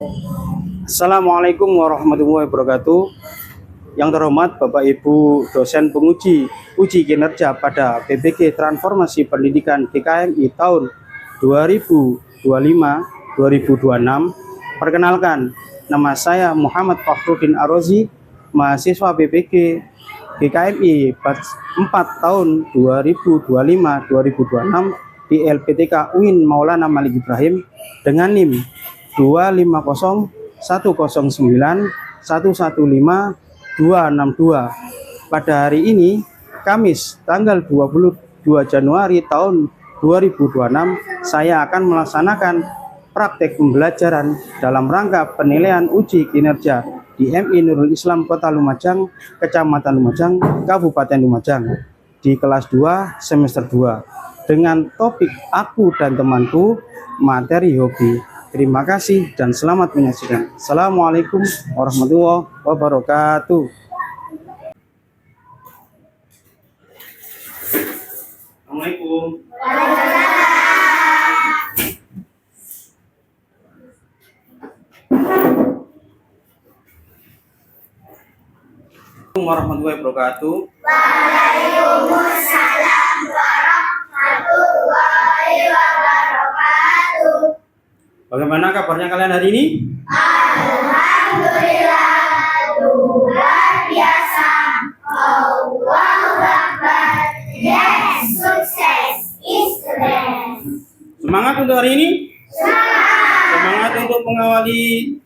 Assalamualaikum warahmatullahi wabarakatuh. Yang terhormat Bapak Ibu dosen penguji uji kinerja pada PBG Transformasi Pendidikan DKMI tahun 2025-2026. Perkenalkan, nama saya Muhammad Fakhruddin Arozi, mahasiswa PBG DKMI 4 tahun 2025-2026 di LPTK UIN Maulana Malik Ibrahim dengan NIM 250109115 Pada hari ini, Kamis tanggal 22 Januari tahun 2026, saya akan melaksanakan praktek pembelajaran dalam rangka penilaian uji kinerja di MI Nurul Islam Kota Lumajang, Kecamatan Lumajang, Kabupaten Lumajang di kelas 2 semester 2 dengan topik Aku dan Temanku, materi hobi. Terima kasih dan selamat menyaksikan. Assalamualaikum warahmatullahi wabarakatuh. Assalamualaikum. Warahmatullahi wabarakatuh. Waalaikumsalam warahmatullahi wabarakatuh. Bagaimana kabarnya kalian hari ini? Alhamdulillah, luar biasa. Allahu Akbar. Yes, sukses is the best. Semangat untuk hari ini? Semangat. Semangat untuk mengawali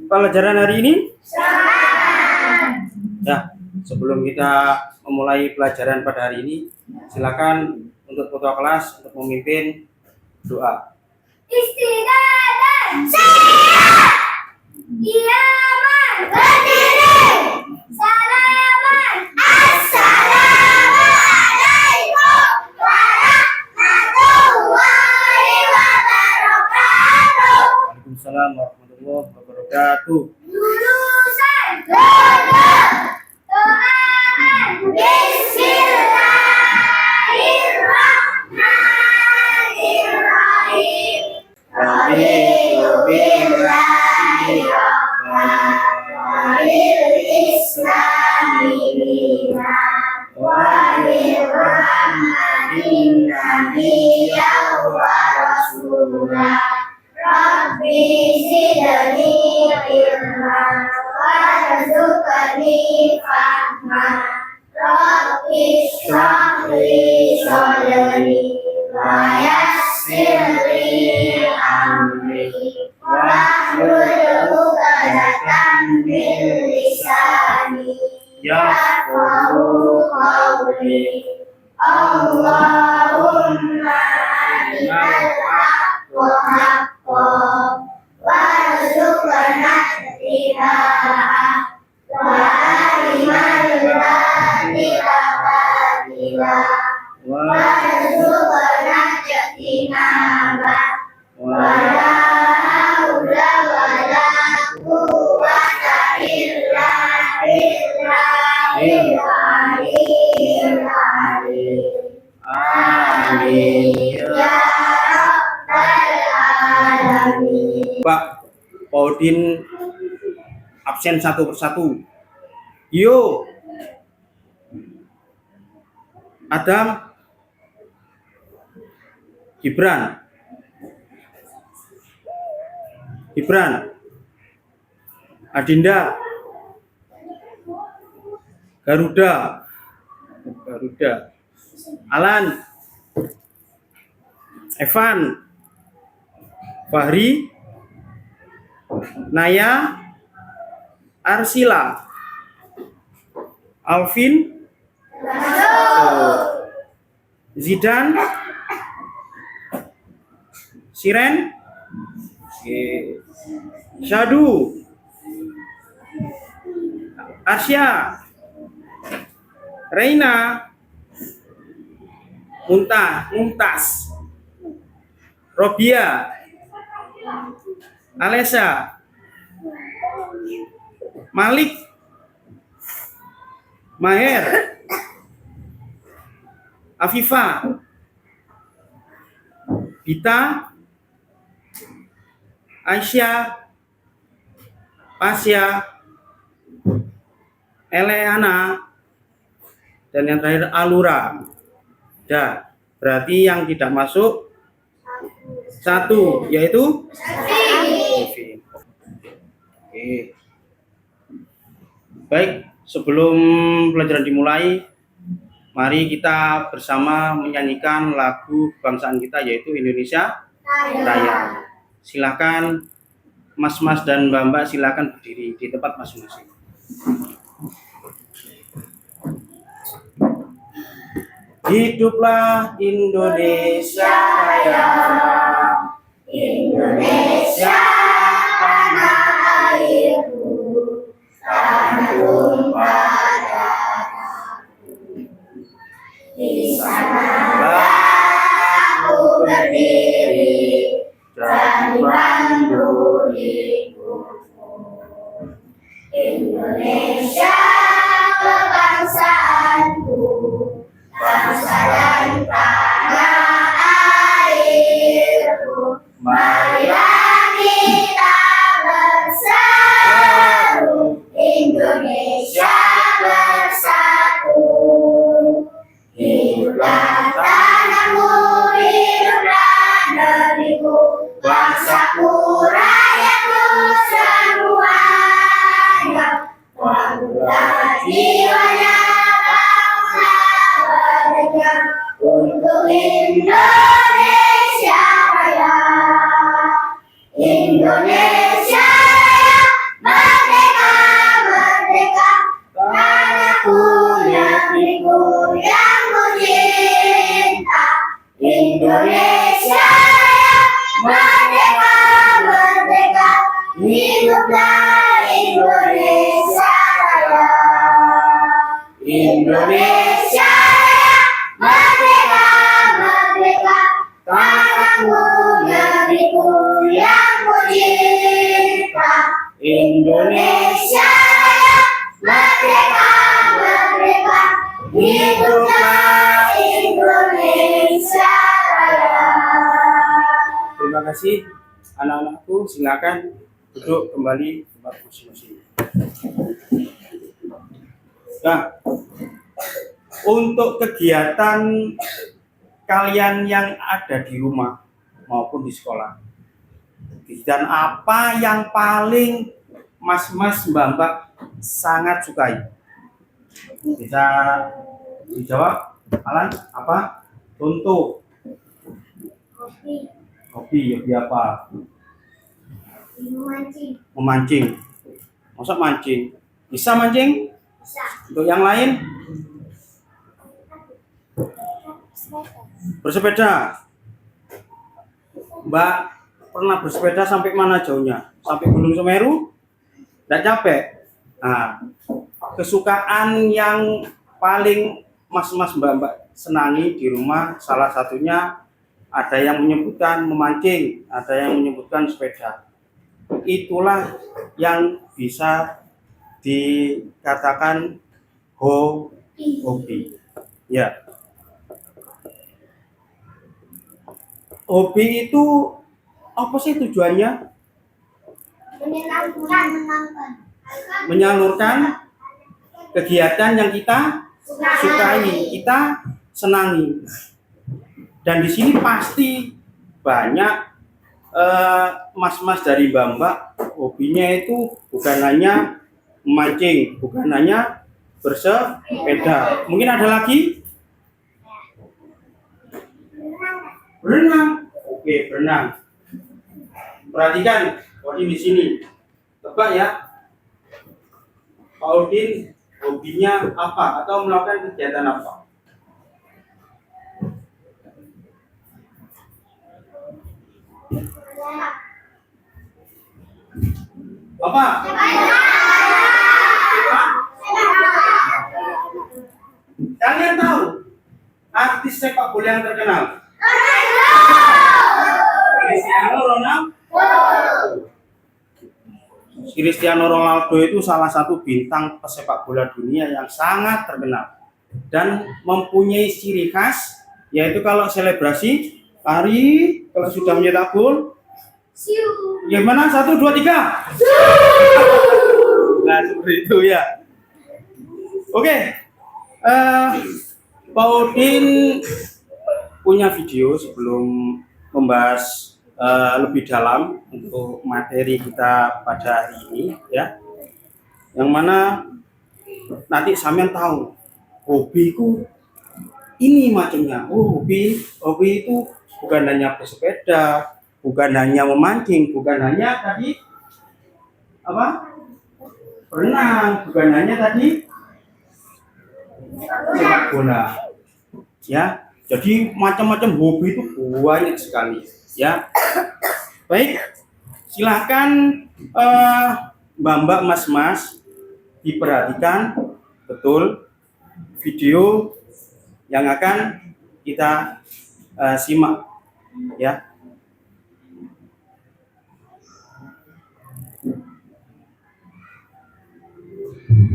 pelajaran hari ini? Semangat. Ya, sebelum kita memulai pelajaran pada hari ini, silakan untuk ketua kelas untuk memimpin doa. Istiqamah. Siap. Diaman. Berdiri. Salaman. Assalamualaikum warahmatullahi wabarakatuh. Waalaikumsalam warahmatullahi wabarakatuh. Lulusan lulus. Doakan. Bismillahirrahmanirrahim. Raditu billahi rabban wa bil islami dinan wa bi Muhammadin nabiyyan wa rasulah. Rabbi zidni ilman warzuqni fahman. Rabbi shrah li sadri wa yassir li amri wahlul 'uqdatam min lisani yafqahu qawli. Allahumma arinal haqqa haqqan warzuqna ittiba'ah wa arinal batila batila warzuqna ijtinabah. Wa la haula wa la quwwata illa billahil aliyyil azim. Amin ya rabbal alamin. Pak Paudin absen satu persatu. Yo. Adam. Gibran. Adinda. Garuda. Alan. Evan. Fahri. Naya. Arsila. Alvin. Zidan. Siren. Syadu. Arsya. Reina. Mumtaz. Robia. Alesa. Malik. Maher. Afifa. Gita. Aisyah, Pasya, Eleana, dan yang terakhir Alura. Dah, berarti yang tidak masuk satu, yaitu Oke. Baik, sebelum pelajaran dimulai, mari kita bersama menyanyikan lagu kebangsaan kita, yaitu Indonesia Raya. Silakan Mas-mas dan Mbak-mbak, silakan berdiri di tempat masing-masing. Hiduplah Indonesia Raya, Indonesia tanah airku, tanah tumpah darahku. Di sanalah aku berdiri dan memandu hidupku. Indonesia kebangsaanku, bangsa dan tanah airku. Marilah kita bersatu, Indonesia bersatu. Hiduplah tanahku, hiduplah negeriku, bangsaku, rakyatku semuanya. Bangunlah jiwanya, bangsa merdeka untuk Indonesia Raya. Indonesia Raya, merdeka, merdeka, tanahku, negeriku yang ku cinta. Indonesia Raya, merdeka, merdeka, hiduplah Indonesia Raya. Indonesia merdeka, merdeka, tanahku, negeriku yang ku cinta. Indonesia merdeka, merdeka, hiduplah Indonesia Raya. Terima kasih anak-anakku, silakan duduk kembali di tempat masing-masing. Nah, untuk kegiatan kalian yang ada di rumah maupun di sekolah, kegiatan apa yang paling mas-mas mbak-mbak sangat sukai? Bisa dijawab, Alan, apa? Contoh. Hobi apa? Memancing. Masa mancing? Bisa mancing? Bisa. Untuk yang lain? Bersepeda. Mbak pernah bersepeda sampai mana jauhnya? Sampai Gunung Semeru? Tidak capek? Nah, kesukaan yang paling mas-mas mbak-mbak senangi di rumah, salah satunya ada yang menyebutkan memancing, ada yang menyebutkan sepeda. Itulah yang bisa dikatakan hobi. Ya. Hobi itu apa sih tujuannya? Menyalurkan kegiatan yang kita sukai, kita senangi. Dan di sini pasti banyak mas-mas dari mbak-mbak, hobinya itu bukan hanya memancing, bukan hanya bersepeda. Mungkin ada lagi? Berenang. Oke, berenang. Perhatikan, Odin di sini. Tebak ya. Pak Odin hobinya apa atau melakukan kegiatan apa? Apa? Kalian tahu artis sepak bola yang terkenal? Cristiano Ronaldo. Cristiano Ronaldo itu salah satu bintang pesepak bola dunia yang sangat terkenal dan mempunyai ciri khas, yaitu kalau selebrasi lari, kalau sudah menyetak gol, gimana? 1, 2, 3. Nah, seperti itu ya. Oke, Pak Udin punya video sebelum membahas lebih dalam untuk materi kita pada hari ini ya. Yang mana nanti sampean tahu hobiku ini macamnya. Hobi itu bukan hanya bersepeda, bukan hanya memancing, bukan hanya tadi berenang, bukan hanya tadi sepak bola. Ya, jadi macam-macam hobi itu banyak sekali. Ya, baik, silakan mbak-mbak, mas-mas diperhatikan betul video yang akan kita simak ya.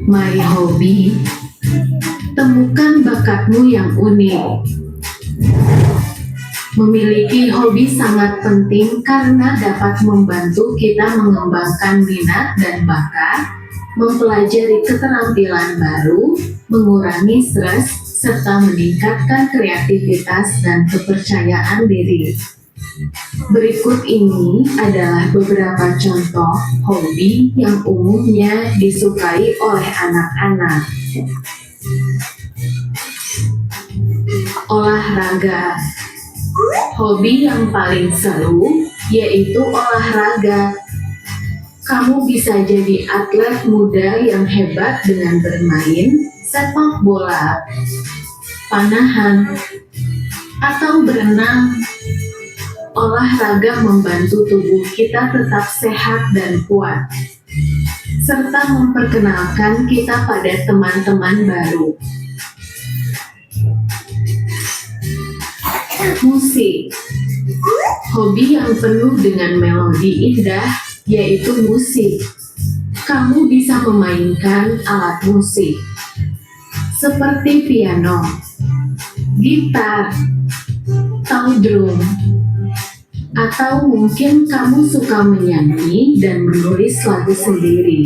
My hobby, temukan bakatmu yang unik. Memiliki hobi sangat penting karena dapat membantu kita mengembangkan minat dan bakat, mempelajari keterampilan baru, mengurangi stres, serta meningkatkan kreativitas dan kepercayaan diri. Berikut ini adalah beberapa contoh hobi yang umumnya disukai oleh anak-anak. Olahraga. Hobi yang paling seru yaitu olahraga. Kamu bisa jadi atlet muda yang hebat dengan bermain sepak bola, panahan, atau berenang. Olahraga membantu tubuh kita tetap sehat dan kuat, serta memperkenalkan kita pada teman-teman baru. Musik. Hobi yang penuh dengan melodi indah yaitu musik. Kamu bisa memainkan alat musik seperti piano, gitar, atau drum. Atau mungkin kamu suka menyanyi dan menulis lagu sendiri.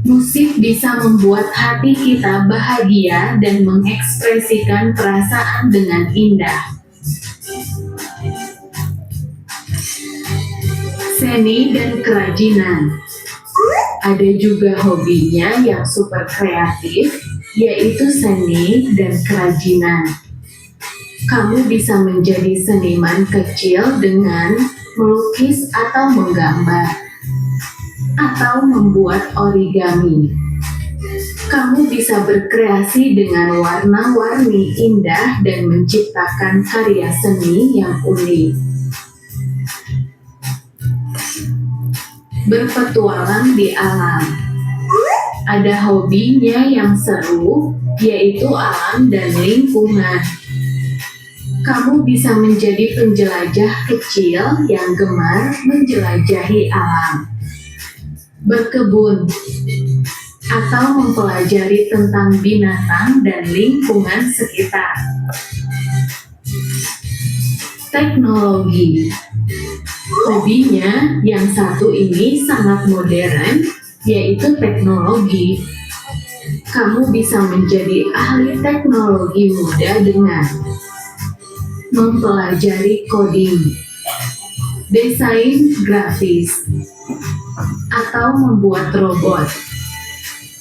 Musik bisa membuat hati kita bahagia dan mengekspresikan perasaan dengan indah. Seni dan kerajinan. Ada juga hobinya yang super kreatif, yaitu seni dan kerajinan. Kamu bisa menjadi seniman kecil dengan melukis atau menggambar, atau membuat origami. Kamu bisa berkreasi dengan warna-warni indah dan menciptakan karya seni yang unik. Berpetualang di alam. Ada hobinya yang seru, yaitu alam dan lingkungan. Kamu bisa menjadi penjelajah kecil yang gemar menjelajahi alam, berkebun, atau mempelajari tentang binatang dan lingkungan sekitar. Teknologi. Hobinya yang satu ini sangat modern, yaitu teknologi. Kamu bisa menjadi ahli teknologi muda dengan mempelajari coding, desain grafis, atau membuat robot.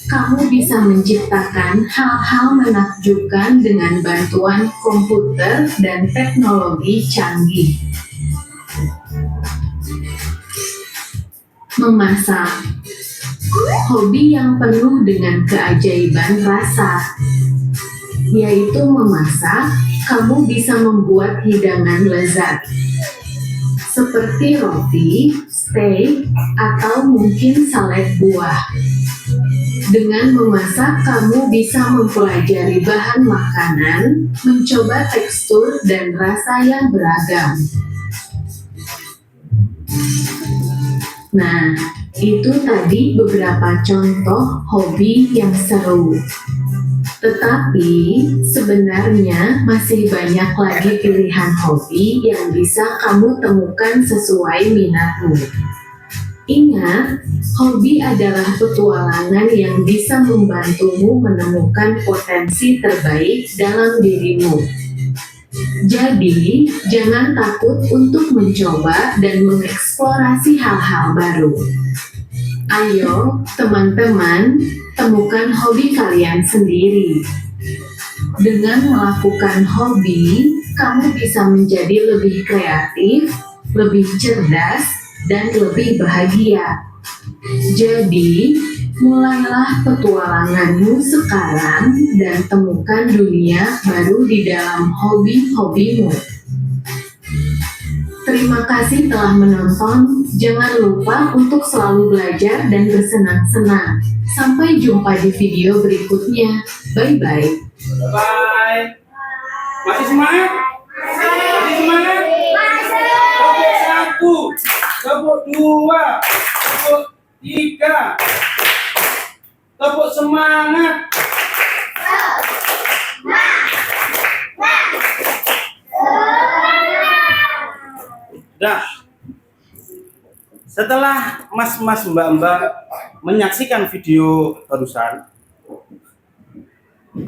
Kamu bisa menciptakan hal-hal menakjubkan dengan bantuan komputer dan teknologi canggih. Memasak. Hobi yang penuh dengan keajaiban rasa, yaitu memasak. Kamu bisa membuat hidangan lezat seperti roti, steak, atau mungkin salad buah. Dengan memasak, kamu bisa mempelajari bahan makanan, mencoba tekstur dan rasa yang beragam. Nah, itu tadi beberapa contoh hobi yang seru. Tetapi sebenarnya masih banyak lagi pilihan hobi yang bisa kamu temukan sesuai minatmu. Ingat, hobi adalah petualangan yang bisa membantumu menemukan potensi terbaik dalam dirimu. Jadi, jangan takut untuk mencoba dan mengeksplorasi hal-hal baru. Ayo, teman-teman, temukan hobi kalian sendiri. Dengan melakukan hobi, kamu bisa menjadi lebih kreatif, lebih cerdas, dan lebih bahagia. Jadi, mulailah petualanganmu sekarang dan temukan dunia baru di dalam hobi-hobimu. Terima kasih telah menonton. Jangan lupa untuk selalu belajar dan bersenang-senang. Sampai jumpa di video berikutnya. Bye-bye. Bye. Masih semangat? Masih semangat? Tepuk 1, tepuk 2, tepuk 3. Tepuk semangat. Dah. Setelah mas-mas mbak-mbak menyaksikan video barusan,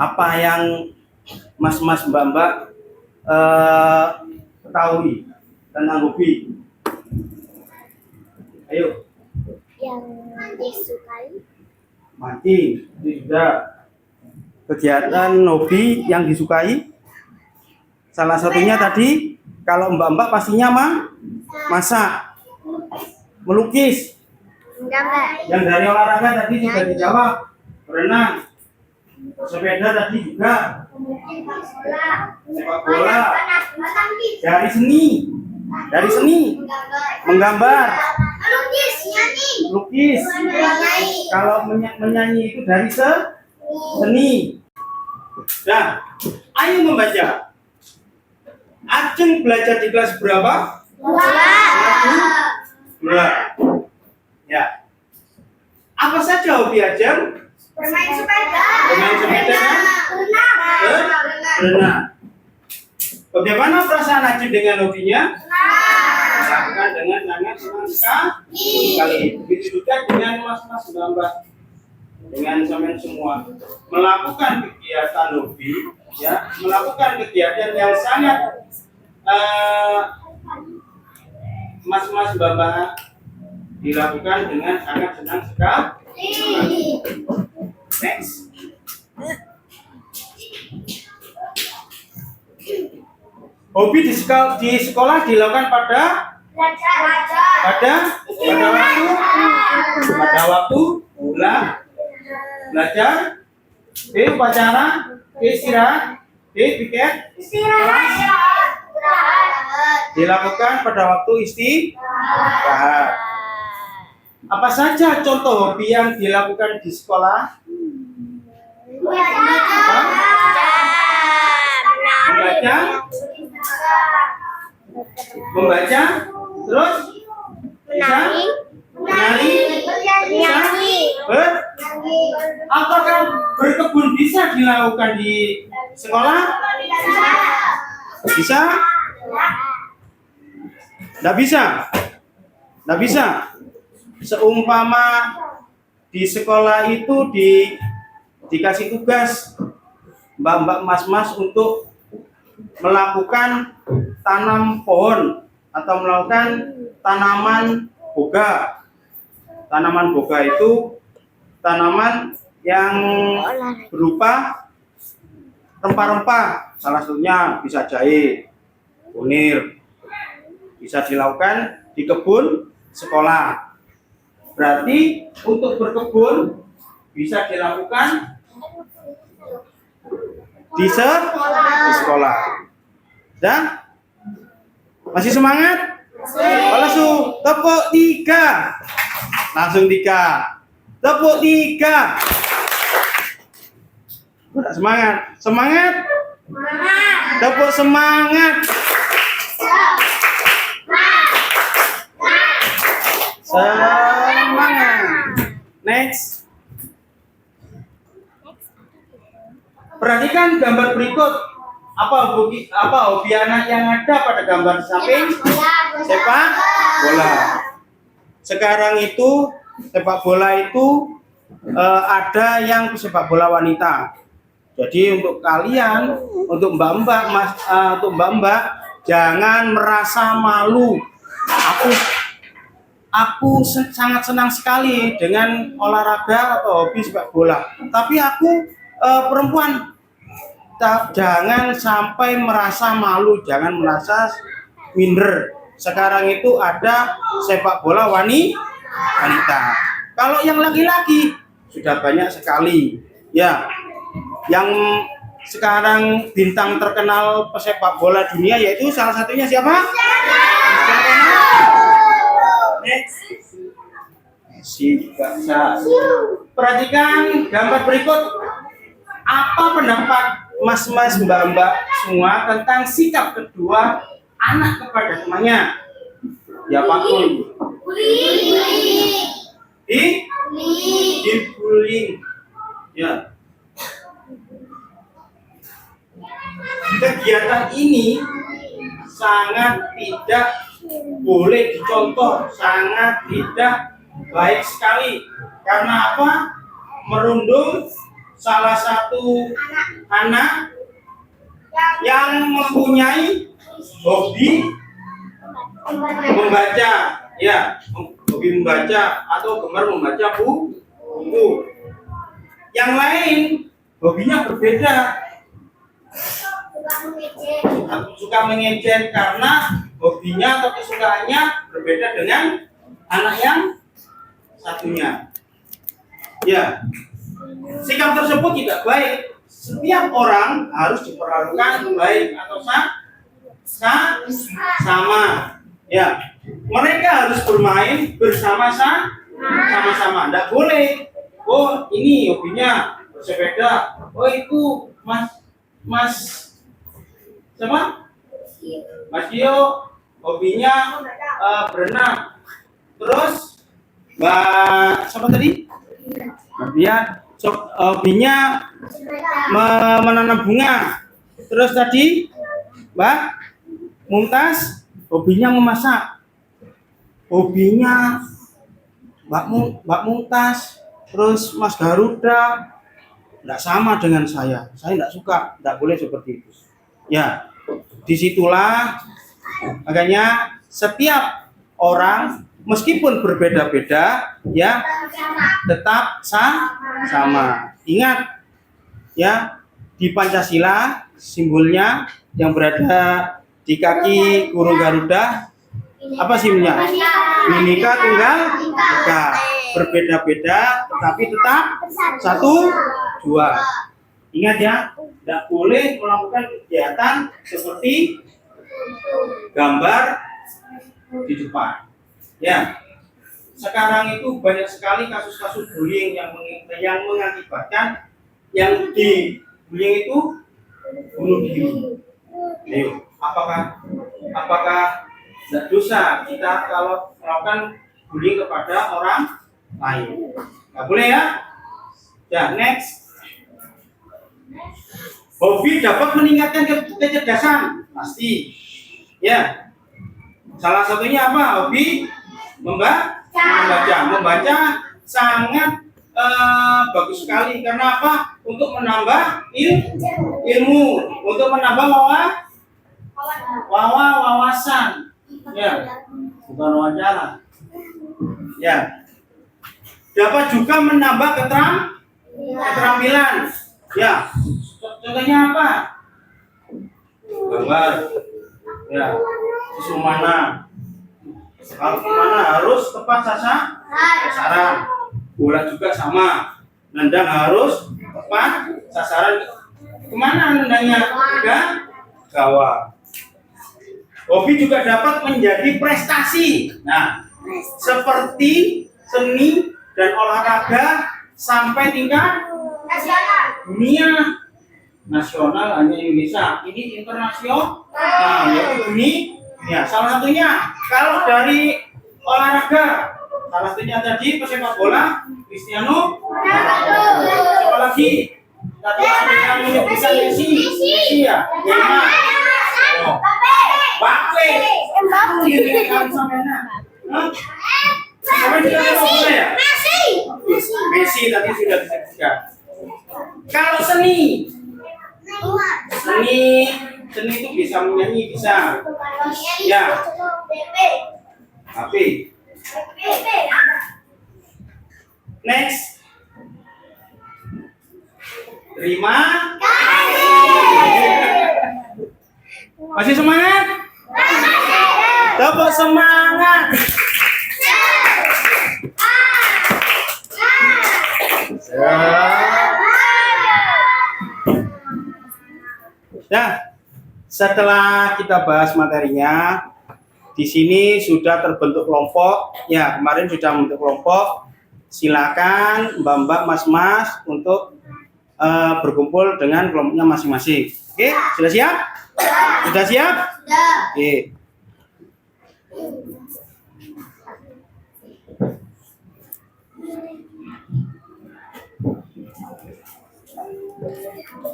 apa yang mas-mas mbak-mbak ketahui tentang hobi? Ayo. Yang disukai. Mancing, itu juga kegiatan hobi yang disukai. Salah satunya tadi, kalau mbak-mbak pastinya masak, melukis. Gambar. Yang dari olahraga tadi sudah dijawab, berenang, sepeda tadi juga, sepak bola. Dari seni, menggambar, lukis. Kalau menyanyi itu dari seni. Nah, ayo membaca. Ajeng belajar di kelas berapa? 2. Ya. Apa saja hobi Ajeng? Bermain sepeda. Bermain sepeda kan? Berenang. Bagaimana perasaan Ajeng dengan hobinya? Melakukan dengan sangat senang sekali. Begitu juga dengan mas-mas mbak-mbak, dengan sampean semua melakukan kegiatan hobi, ya, melakukan kegiatan yang sangat mas-mas mbak-mbak dilakukan dengan sangat senang sekali. Next. Hobi di sekolah dilakukan pada waktu belajar, upacara, istirahat, piket dilakukan pada waktu istirahat. Apa saja contoh hobi yang dilakukan di sekolah? Membaca, terus menari, apakah berkebun bisa dilakukan di sekolah? Bisa? Tidak bisa? Tidak bisa. Seumpama di sekolah itu dikasih tugas mbak-mbak mas-mas untuk melakukan tanam pohon atau melakukan tanaman boga. Tanaman boga itu tanaman yang berupa rempah-rempah, salah satunya bisa jahe, kunir. Bisa dilakukan di kebun sekolah. Berarti untuk berkebun bisa dilakukan di sekolah. Dan masih semangat? Langsung tepuk 3. Langsung 3. Tepuk 3. Semangat. Semangat. Tepuk semangat. Semangat. Next. Perhatikan gambar berikut. Apa hobi anak yang ada pada gambar samping? Sepak bola. sekarang itu sepak bola itu ada yang sepak bola wanita. Jadi untuk kalian, untuk mbak-mbak, untuk mbak-mbak, jangan merasa malu. Aku sangat senang sekali dengan olahraga atau hobi sepak bola. Tapi aku perempuan, jangan sampai merasa malu, jangan merasa minder. Sekarang itu ada sepak bola wanita. Kalau yang laki-laki sudah banyak sekali, ya. Yang sekarang bintang terkenal pesepak bola dunia yaitu salah satunya siapa? Messi juga bisa. Perhatikan gambar berikut. Apa pendapat mas-mas, mbak-mbak semua tentang sikap kedua anak kepada temannya? Ya Pak Kun. Dibullying. Ya. Kegiatan ini sangat tidak boleh dicontoh, sangat tidak baik sekali. Karena apa? Merundung salah satu anak yang mempunyai hobi membaca, ya, hobi membaca atau gemar membaca buku. Yang lain hobinya berbeda. Suka mengejek karena hobinya atau kesukaannya berbeda dengan anak yang satunya. Ya, sikap tersebut tidak baik. Setiap orang harus diperlakukan baik atau sama. Ya, mereka harus bermain bersama-sama. Tidak boleh. Oh, ini hobinya bersepeda. Oh, itu Mas siapa? Mas Gio hobinya berenang. Terus Mbak siapa tadi? Dia hobinya menanam bunga. Terus tadi Mbak Mumtaz hobinya memasak. Hobinya Mbak Mumtaz. Terus Mas Garuda tidak sama dengan saya. Saya tidak suka, tidak boleh seperti itu. Ya, disitulah makanya setiap orang meskipun berbeda-beda, ya tetap sama. Ingat, ya di Pancasila simbolnya yang berada di kaki burung Garuda apa simbolnya? Bhinneka Tunggal Ika. Berbeda-beda tetapi tetap satu dua. Ingat ya, tidak boleh melakukan kegiatan seperti gambar di depan. Ya, sekarang itu banyak sekali kasus-kasus bullying yang mengakibatkan yang di bullying itu bunuh diri. Ayo, apakah tidak dosa kita kalau melakukan bullying kepada orang lain? Nggak boleh ya. Ya, next. Hobi dapat meningkatkan kecerdasan, pasti. Ya. Salah satunya apa? Hobi membaca sangat bagus sekali. Karena apa? Untuk menambah ilmu, untuk menambah wawasan. Ya, bukan wawancara. Ya. Dapat juga menambah keterampilan. Ya. Contohnya apa? Gambar. Ya. Terus mana? Kalau kemana harus tepat sasaran. Bola juga sama. Nendang harus tepat sasaran. Kemana nendangnya? Ke gawang. Hobi juga dapat menjadi prestasi. Nah, seperti seni dan olahraga sampai tingkat dunia. Nasional hanya Indonesia, ini internasional. Nah, yaitu dunia. Salah satunya kalau dari olahraga, salah satunya tadi pesepak bola Cristiano Ronaldo. Siapa lagi? Tadi yang menyebutkan Messi ya. Neymar. Mbappe. Sampai sudah tahu bola ya? Messi tadi sudah disebutkan. Kalau seni itu bisa menyanyi, bisa. Ya. HP. Next. Terima kasih. Masih semangat? Tepuk semangat. Nah, setelah kita bahas materinya, di sini sudah terbentuk kelompok. Ya, kemarin sudah membentuk kelompok. Silakan Mbak-mbak, Mas-mas untuk berkumpul dengan kelompoknya masing-masing. Oke, sudah siap? Sudah siap? Oke.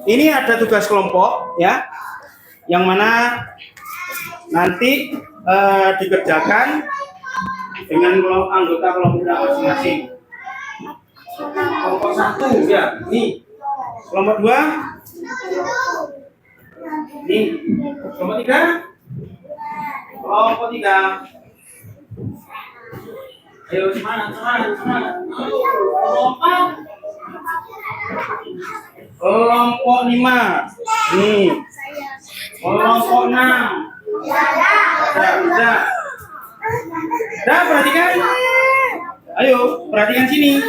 Ini ada tugas kelompok ya, yang mana nanti dikerjakan dengan anggota kelompoknya masing-masing. Kelompok 1 ya, ini. Kelompok 2, ini. Kelompok 3, kelompok 3. Ayo semangat. Kelompok 5. Nih. Kelompok 6. Udah. Perhatikan. Ayo, perhatikan sini.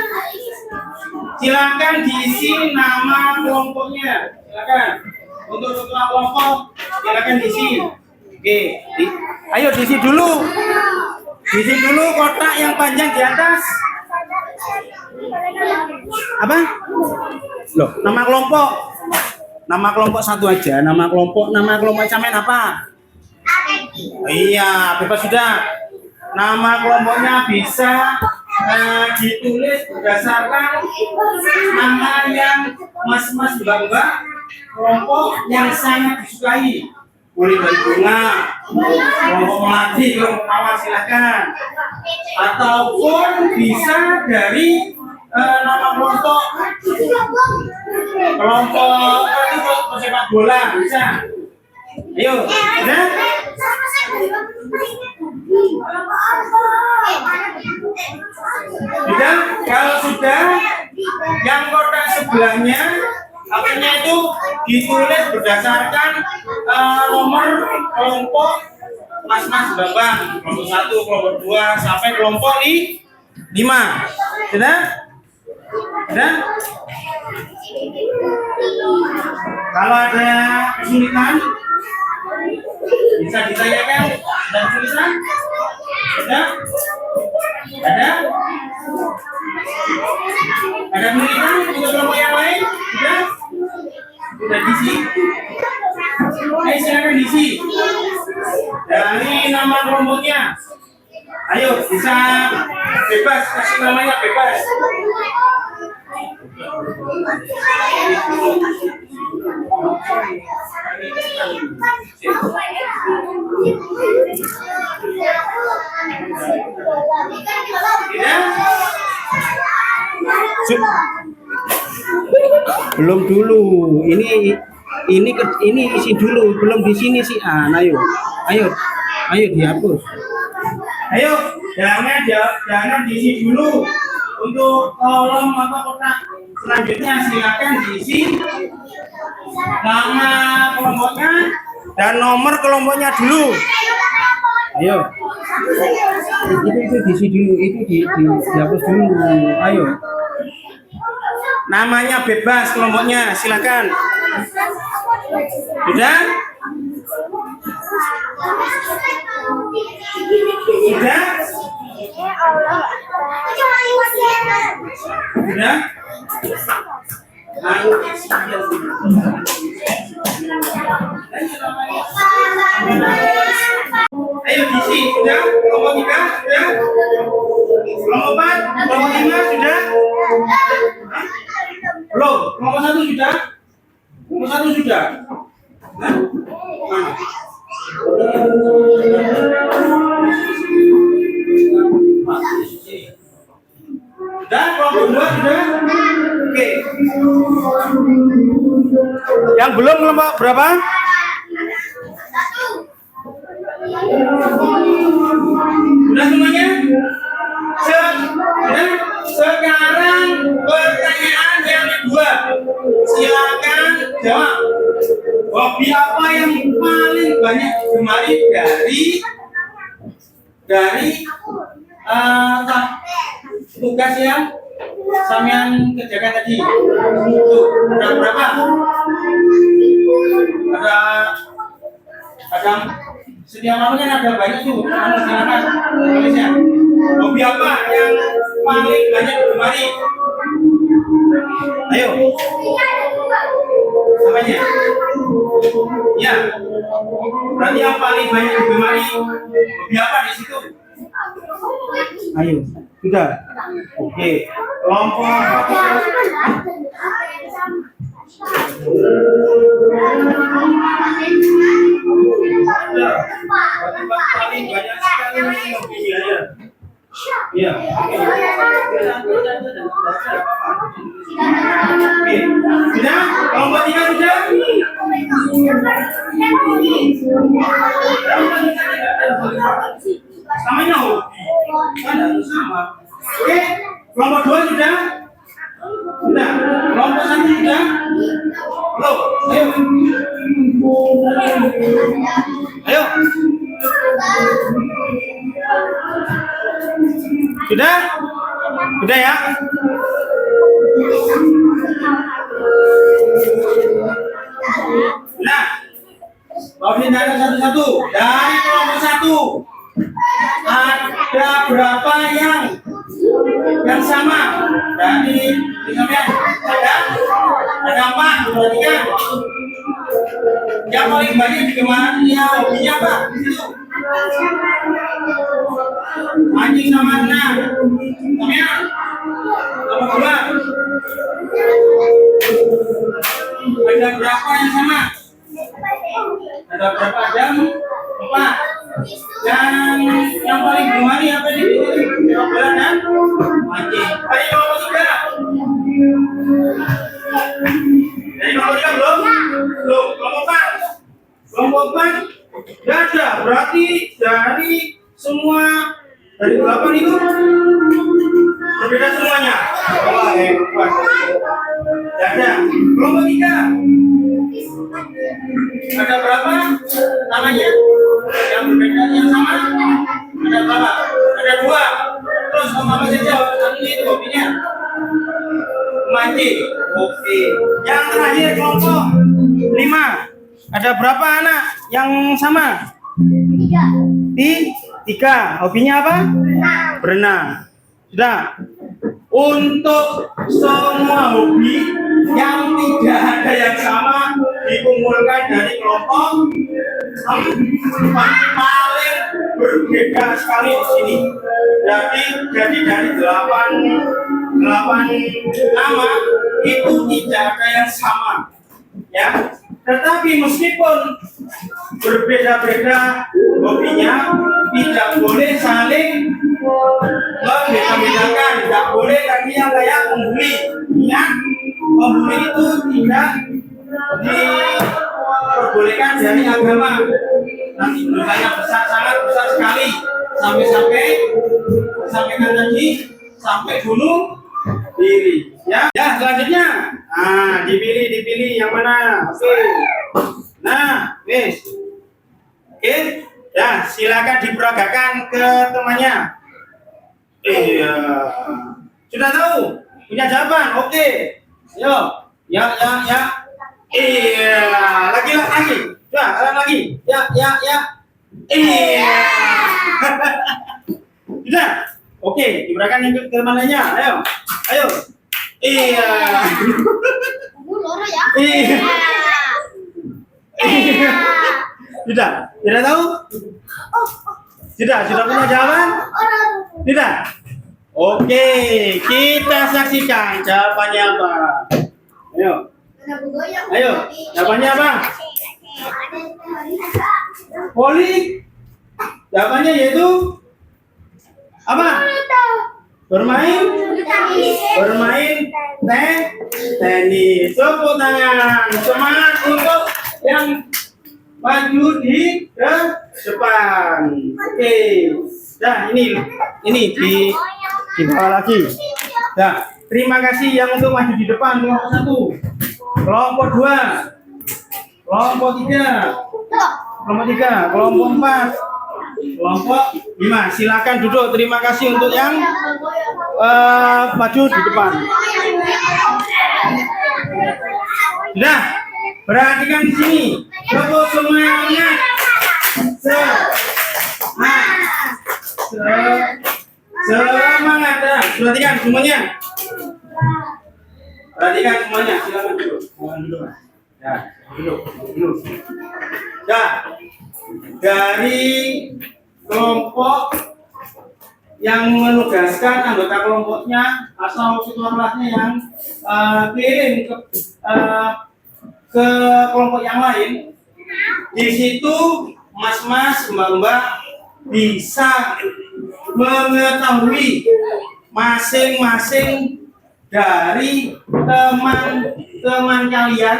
Silakan diisi nama kelompoknya. Silakan. Untuk ketua kelompok, silakan diisi. Oke. Ayo diisi dulu. Diisi dulu kotak yang panjang di atas. Apa? Loh, nama kelompok. Nama kelompok satu aja. Nama kelompok sampean apa? Iya, bebas sudah. Nama kelompoknya bisa ditulis berdasarkan nama yang mas-mas mbak-mbak kelompok yang sangat disukai. Boleh dari bunga, kelompok melati, kelompok awal silakan. Ataupun bisa dari nama kelompok sepak bola bisa. Ayo, udah? Sudah? Kalau sudah, yang kotak sebelahnya akhirnya itu ditulis berdasarkan nomor kelompok mas-mas babang, kelompok 1, kelompok 2 sampai kelompok 5. Sudah? Sudah? Kalau ada kesulitan bisa ditanyakan. Ada kesulitan? Sudah? Ada? Ada kesulitan untuk kelompok yang lain? Sudah? Sudah diisi? Ayo silakan diisi. Dari nama kelompoknya. Ayo bisa bebas, kasih namanya bebas. Belum dulu. Ini isi dulu, belum di sini sih. Ayo dihapus. Ayo, jangan diisi dulu. Untuk kolom atau kotak selanjutnya silakan diisi nama kelompoknya dan nomor kelompoknya dulu. Ayo. Itu diisi dulu, itu dihapus dulu. Ayo. Namanya bebas kelompoknya, silakan. Sudah? Sudah? Sudah? Ayo diisi, sudah? Kelompok 3, sudah? Kelompok 4, kelompok 5, sudah? Belum, kelompok 1 sudah? Kelompok 1 sudah? Sudah, kelompok 2 sudah? Oke. Yang belum kelompok berapa? Sudah semuanya? Sudah? Sekarang pertanyaan yang kedua. Silakan jawab. Hobi apa yang paling banyak digemari dari tugas yang sampean kerjakan tadi? Tuh, ada berapa? Ada setiap orang kan ada banyak tuh. Silakan tulisnya. Hobi apa yang paling banyak digemari? Ayo. Namanya? Ya. Berarti yang paling banyak digemari hobi apa di situ? Ayo. Sudah. Oke. Kelompok paling banyak sekali hobinya ya. Iya. Oke. Sudah? Kelompok 3 sudah? Samanya hobi. Kan harus sama. Oke. Kelompok 2 sudah? Sudah. Kelompok 1 sudah? Belum. Ayo. Ayo. Sudah? Sudah ya? Nah, mau pindahin satu-satu. Dari kelompok 1 ada berapa yang sama? Dari misalnya ada 4, berarti kan yang paling banyak digemari hobinya apa? Anjing sama anak. Namanya nomor 2. Ada berapa yang sama? Ada berapa? Ada 4. Yang paling digemari apa di sini? Bola dan anjing. Dari nomor 3. Dari nomor 3 belum? Belum. Kelompok 4. Kelompok 4 tidak ada. Berarti dari semua dari 8 itu berbeda semuanya. Wah, hebat. Tidak ada. Kelompok 3 ada berapa namanya? Yang berbeda yang sama? Ada berapa? Ada 2. Terus apa saja itu hobinya? Mancing. Oke. Yang terakhir kelompok 5. Ada berapa anak yang sama? 3. Hobinya apa? Berenang. Sudah. Untuk semua hobi yang tidak ada yang sama dikumpulkan dari kelompok 4 paling berbeda sekali di sini. Jadi dari 8 nama itu tidak ada yang sama, ya. Tetapi meskipun berbeda-beda hobinya, tidak boleh saling membeda-bedakan, tidak boleh lagi yang kayak membuli, ya. Membuli itu tidak diperbolehkan dari agama. Nanti dosanya besar, sangat besar sekali, sampai disampaikan tadi sampai bunuh diri. Ya, selanjutnya, dipilih yang mana? Oke. Nah, wes. Oke, ya silakan diperagakan ke temannya. Iya, sudah tahu? Punya jawaban? Oke. Yo, ya. Iya, lagi. Lagi. Ya. Iya. Sudah. Oke, diberikan yang ke temannya. Ayo. Iya. Iya. Sudah tahu? Sudah punya jawaban? Tidak. Oke, kita saksikan jawabannya apa. Ayo, jawabannya apa? Poli. Jawabannya yaitu apa? Bermain tenis. Tepuk tangan. Semangat untuk yang maju di depan. Oke. Nah, ini di bawah lagi. Nah, terima kasih yang untuk maju di depan. Kelompok 1, kelompok 2, kelompok 3, kelompok 4, kelompok 5. Silakan duduk. Terima kasih untuk yang maju di depan. Sudah, perhatikan di sini. Tepuk semuanya. Semangat. Perhatikan semuanya. Silakan duduk. Ya, duduk. Ya, dari kelompok yang menugaskan anggota kelompoknya atau ketua kelasnya yang kirim ke kelompok yang lain, di situ mas-mas, mbak-mbak bisa mengetahui masing-masing dari teman-teman kalian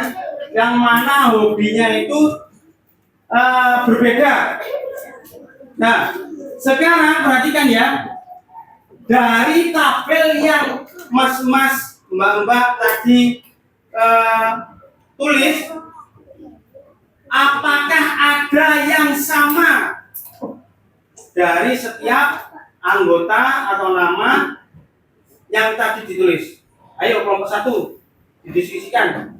yang mana hobinya itu berbeda. Nah, sekarang perhatikan ya, dari tabel yang mas-mas, mbak-mbak tadi tulis, apakah ada yang sama dari setiap anggota atau nama yang tadi ditulis? Ayo kelompok 1 didiskusikan.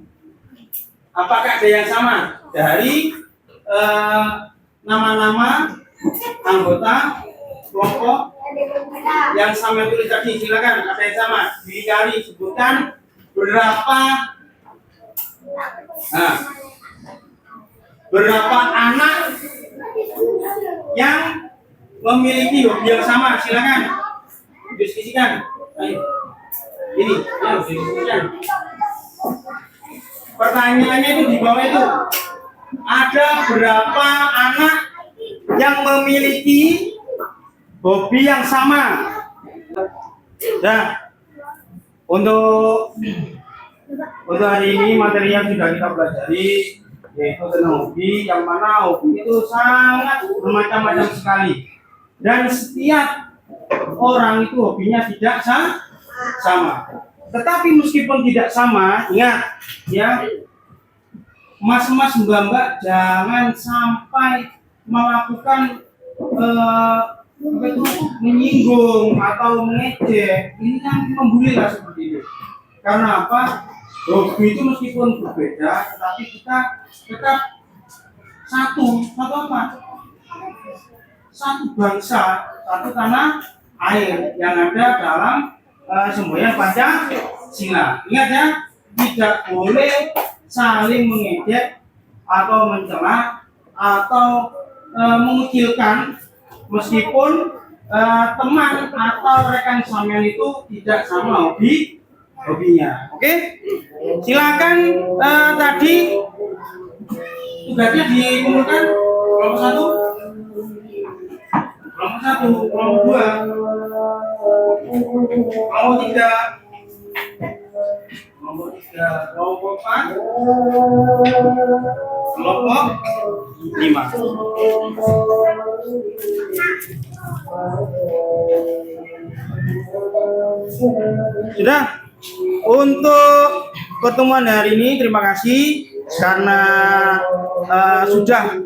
Apakah ada yang sama dari nama-nama anggota kelompok yang sama tulis tadi? Silakan, ada yang sama. Dikali sebutkan berapa anak yang memiliki hobi yang sama. Silakan diskusikan. Ayo, diskusikan. Pertanyaannya itu di bawah itu. Ada berapa anak yang memiliki hobi yang sama? Nah, untuk hari ini materi yang sudah kita pelajari yaitu tentang hobi, yang mana hobi itu sangat bermacam-macam sekali, dan setiap orang itu hobinya tidak sama. Tetapi meskipun tidak sama, ingat ya, mas-mas, mbak-mbak, jangan sampai melakukan menyinggung atau mengejek. Ini kan membuli lah seperti itu. Karena apa? Hobi itu meskipun berbeda, tetapi kita tetap satu apa? Satu bangsa, satu tanah air yang ada dalam semboyan Pancasila. Ingat ya, tidak boleh saling mengejek atau mencela atau mengucilkan meskipun teman atau rekan sampean itu tidak sama hobinya. Oke? Silakan tadi tugasnya dikumpulkan. Kelompok 1, kelompok 2, kelompok 3, kelompok 4, kelompok 5. Sudah. Untuk pertemuan hari ini terima kasih karena sudah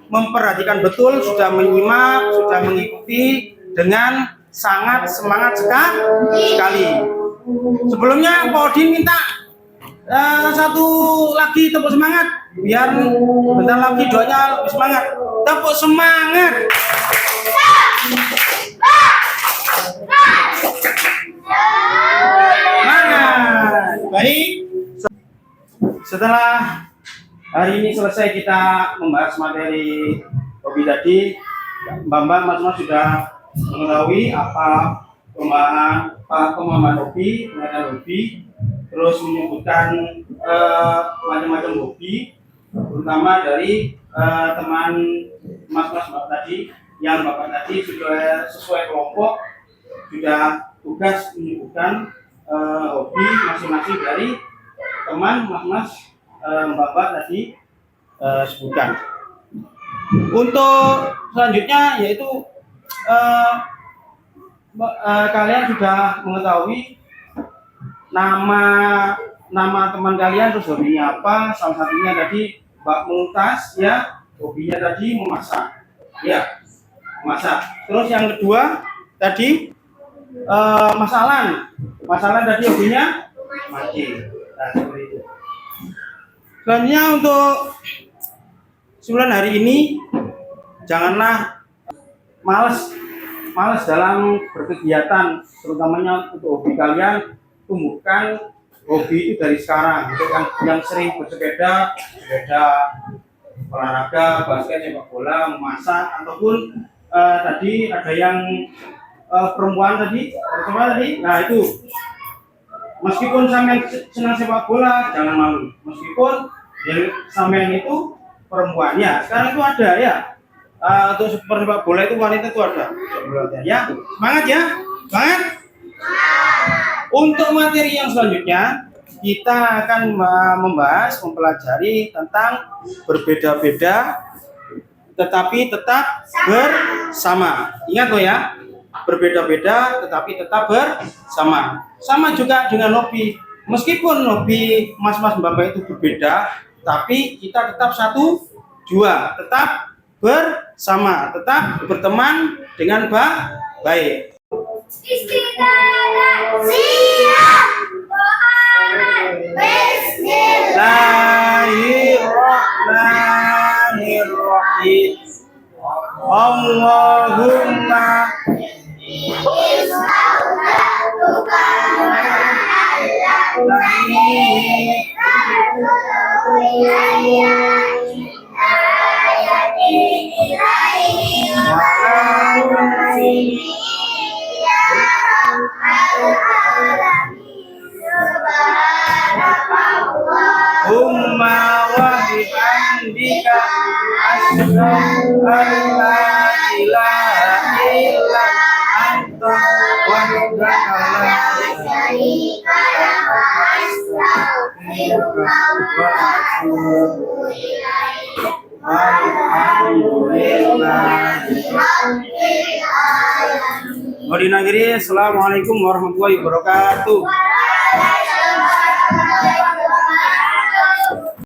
memperhatikan betul, sudah menyimak, sudah mengikuti dengan sangat semangat sekali. Sebelumnya Pak Odin minta satu lagi tepuk semangat biar bentar lagi doanya lebih semangat. Tepuk semangat. Baik, setelah hari ini selesai kita membahas materi hobi tadi, Mbak mas-mas sudah mengetahui apa pemahaman hobi, pengertian hobi, terus menyebutkan macam-macam hobi, terutama dari teman mas-mas tadi, yang bapak tadi sudah sesuai kelompok, sudah tugas menyebutkan hobi masing-masing dari teman mas Mbak tadi sebutkan. Untuk selanjutnya yaitu kalian sudah mengetahui nama teman kalian, terus hobinya apa. Salah satunya tadi Mbak Mumtaz ya, hobinya tadi memasak ya, memasak. Terus yang kedua tadi Mas Alan tadi hobinya mancing. Nah, seperti itu. Selanjutnya untuk 9 hari ini janganlah males dalam berkegiatan, terutamanya untuk hobi kalian. Tumbuhkan hobi itu dari sekarang. Untuk yang sering bersepeda, olahraga, basket, sepak bola, memasak, ataupun tadi ada yang perempuan tadi, nah itu meskipun sampean senang sepak bola jangan malu, meskipun yang sampean itu perempuan ya, sekarang itu ada ya, untuk sepak bola itu wanita itu ada ya. Semangat ya, semangat. Untuk materi yang selanjutnya kita akan mempelajari tentang berbeda-beda tetapi tetap bersama. Ingat loh ya, berbeda-beda tetapi tetap bersama. Sama juga dengan hobi. Meskipun hobi mas-mas mbak-mbak itu berbeda, tapi kita tetap satu jua, tetap bersama, tetap berteman dengan baik. Istiqlal siap. Bismillahirrahmanirrahim. Allahumma Umma wa bihamdika asyhadu an la ilaha illa anta wahdaka la syarika lak wa astaghfiruka wa atubu ilaik. Assalamualaikum warahmatullahi wabarakatuh.